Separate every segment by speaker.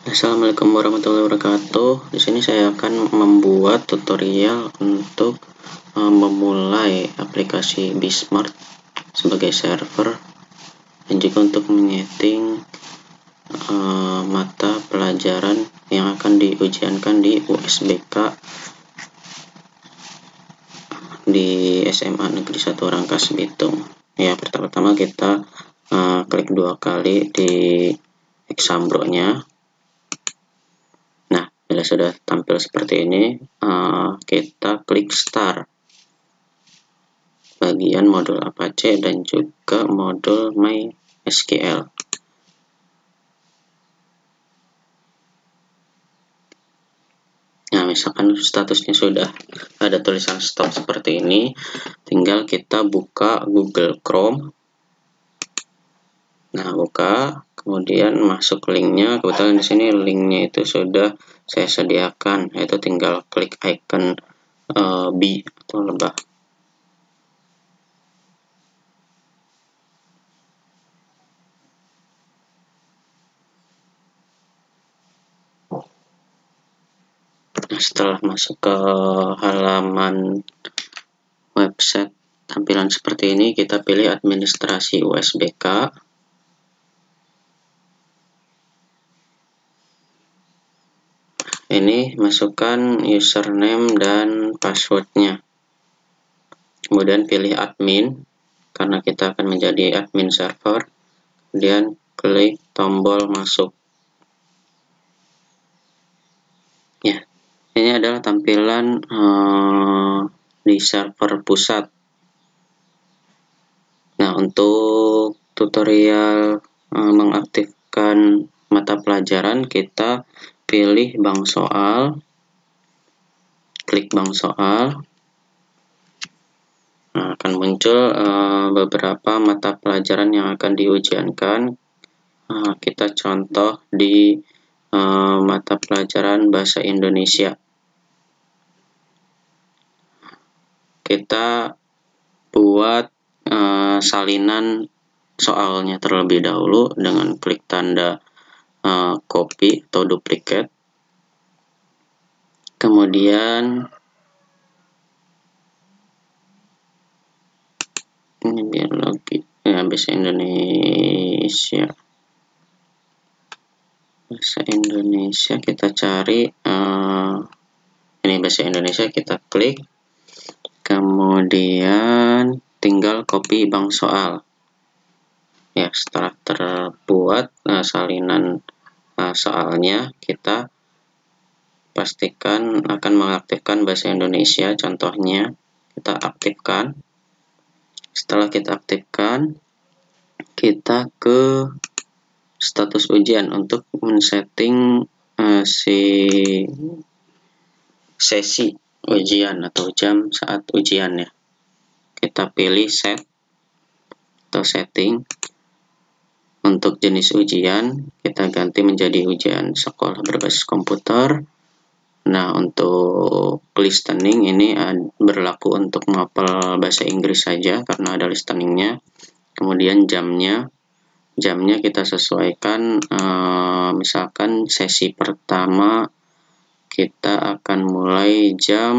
Speaker 1: Assalamualaikum warahmatullahi wabarakatuh. Di sini saya akan membuat tutorial untuk memulai aplikasi Bismart sebagai server dan juga untuk menyeting mata pelajaran yang akan diujiankan di USBK di SMA Negeri 1 Rangkas Bitung. Ya, pertama-tama kita klik 2 kali di Exambro-nya. Bila sudah tampil seperti ini, kita klik Start bagian modul Apache dan juga modul MySQL. Nah, misalkan statusnya sudah ada tulisan stop seperti ini, tinggal kita buka Google Chrome. Nah, buka, kemudian masuk linknya. Kebetulan di sini linknya itu sudah saya sediakan, yaitu tinggal klik icon B atau lebah. Nah, setelah masuk ke halaman website tampilan seperti ini, kita pilih administrasi USBK. Ini masukkan username dan passwordnya. Kemudian pilih admin, karena kita akan menjadi admin server. Kemudian klik tombol masuk. Ya, ini adalah tampilan di server pusat. Nah, untuk tutorial mengaktifkan mata pelajaran, kita pilih bank soal, klik bank soal. Nah, akan muncul beberapa mata pelajaran yang akan diujiankan. Kita contoh di mata pelajaran bahasa Indonesia. Kita buat salinan soalnya terlebih dahulu dengan klik tanda copy atau duplicate. Kemudian ini biologi, bahasa Indonesia. Bahasa Indonesia kita cari ini bahasa Indonesia, kita klik, kemudian tinggal copy bank soal. Ya, setelah terbuat salinan soalnya, kita pastikan akan mengaktifkan bahasa Indonesia. Contohnya kita aktifkan. Setelah kita aktifkan, kita ke status ujian untuk men-setting sesi ujian atau jam saat ujian ya. Kita pilih set atau setting. Untuk jenis ujian kita ganti menjadi ujian sekolah berbasis komputer. Nah, untuk listening ini berlaku untuk menghafal bahasa Inggris saja karena ada listeningnya. Kemudian jamnya kita sesuaikan, misalkan sesi pertama kita akan mulai jam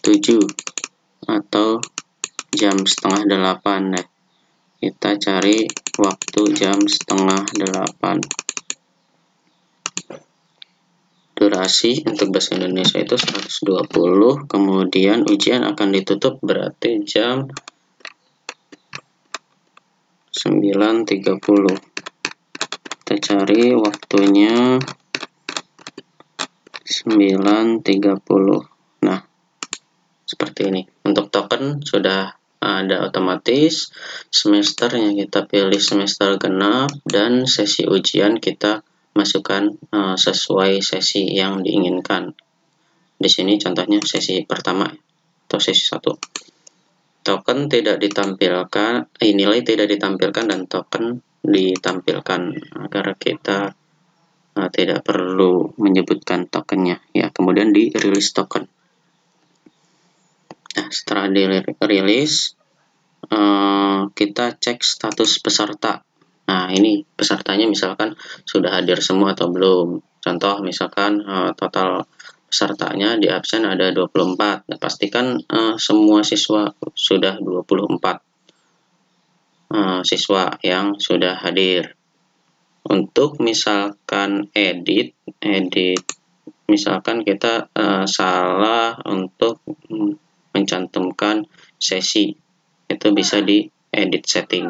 Speaker 1: 7 atau jam setengah 8 ya. Kita cari waktu jam setengah 8. Durasi untuk bahasa Indonesia itu 120, kemudian ujian akan ditutup berarti jam 9.30. Kita cari waktunya 9.30. Nah, seperti ini. Untuk token sudah ada otomatis, semesternya kita pilih semester genap, dan sesi ujian kita masukkan sesuai sesi yang diinginkan. Di sini contohnya sesi pertama atau sesi 1. Token tidak ditampilkan, nilai tidak ditampilkan dan token ditampilkan agar kita tidak perlu menyebutkan tokennya ya. Kemudian di rilis token. Nah, setelah dirilis kita cek status peserta. Nah, ini pesertanya misalkan sudah hadir semua atau belum. Contoh misalkan total pesertanya di absen ada 24. Nah, pastikan semua siswa sudah 24 siswa yang sudah hadir. Untuk misalkan edit misalkan kita salah untuk mencantumkan sesi, itu bisa di edit setting.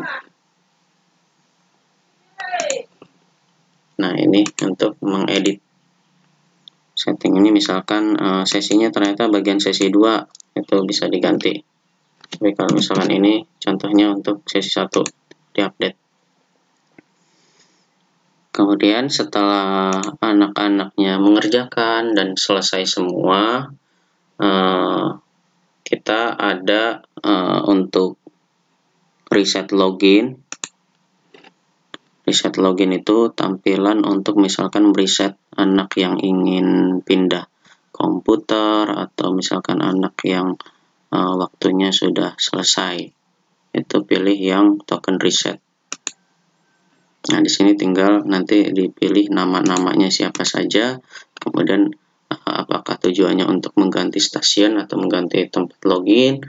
Speaker 1: Nah, ini untuk mengedit setting ini, misalkan sesinya ternyata bagian sesi 2, itu bisa diganti. Tapi kalau misalkan ini contohnya untuk sesi 1, diupdate. Kemudian setelah anak-anaknya mengerjakan dan selesai semua, kita ada untuk reset login. Reset login itu tampilan untuk misalkan reset anak yang ingin pindah komputer, atau misalkan anak yang waktunya sudah selesai, itu pilih yang token reset. Nah, di sini tinggal nanti dipilih nama-namanya siapa saja, kemudian apakah tujuannya untuk mengganti stasiun atau mengganti tempat login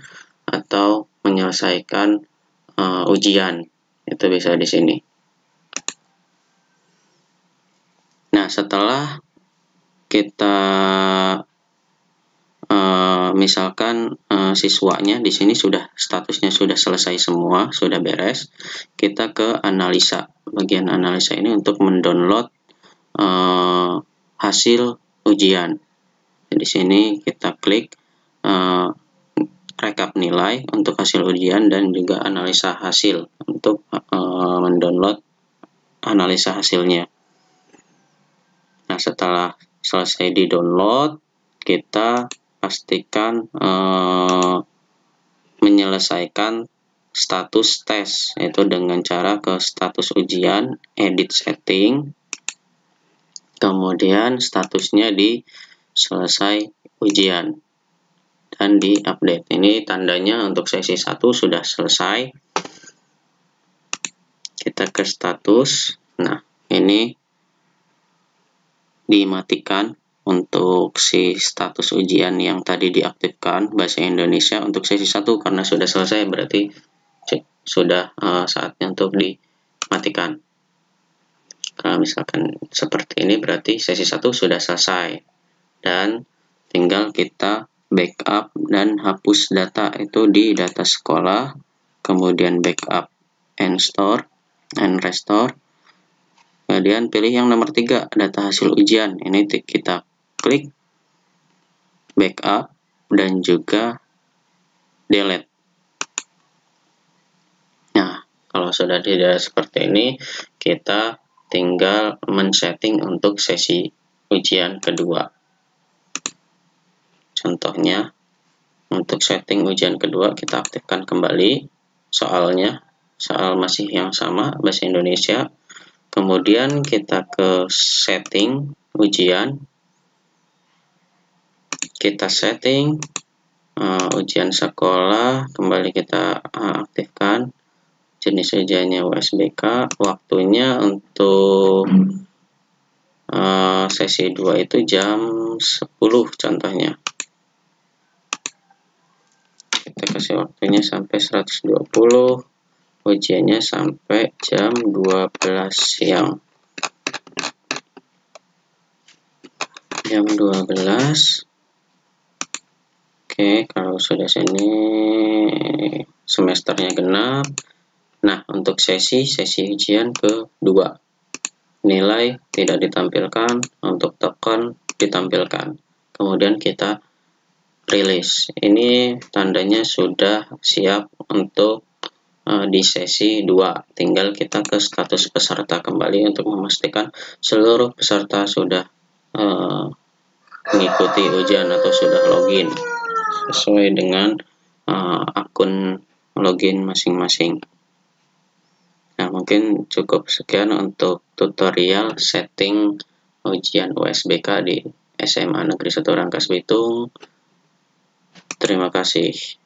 Speaker 1: atau menyelesaikan ujian, itu bisa di sini. Nah, setelah kita misalkan siswanya di sini sudah statusnya sudah selesai semua, sudah beres, kita ke analisa. Bagian analisa ini untuk mendownload hasil ujian. Di sini kita klik rekap nilai untuk hasil ujian dan juga analisa hasil untuk mendownload analisa hasilnya. Nah, setelah selesai di-download, kita pastikan menyelesaikan status tes, yaitu dengan cara ke status ujian, edit setting, kemudian statusnya di selesai ujian, dan di update. Ini tandanya untuk sesi 1 sudah selesai. Kita ke status. Nah, ini dimatikan untuk si status ujian yang tadi diaktifkan bahasa Indonesia untuk sesi 1 karena sudah selesai, berarti sudah saatnya untuk dimatikan. Kalau misalkan seperti ini berarti sesi 1 sudah selesai, dan tinggal kita backup dan hapus data itu di data sekolah, kemudian backup and store and restore. Kemudian pilih yang nomor 3, data hasil ujian. Ini kita klik backup dan juga delete. Nah, kalau sudah tidak seperti ini, kita tinggal men-setting untuk sesi ujian kedua. Contohnya, untuk setting ujian kedua, kita aktifkan kembali soalnya. Soal masih yang sama, bahasa Indonesia. Kemudian kita ke setting ujian, kita setting ujian sekolah, kembali kita aktifkan jenis ujiannya USBK, waktunya untuk sesi 2 itu jam 10 contohnya. Kita kasih waktunya sampai 120, ujiannya sampai jam 12 siang. Jam 12. Oke, kalau sudah sini semesternya genap. Nah, untuk sesi ujian kedua, nilai tidak ditampilkan, untuk token ditampilkan. Kemudian kita rilis. Ini tandanya sudah siap untuk di sesi 2. Tinggal kita ke status peserta kembali untuk memastikan seluruh peserta sudah mengikuti ujian atau sudah login sesuai dengan akun login masing-masing. Nah, mungkin cukup sekian untuk tutorial setting ujian USBK di SMA Negeri 1 Rangkas Bitung. Terima kasih.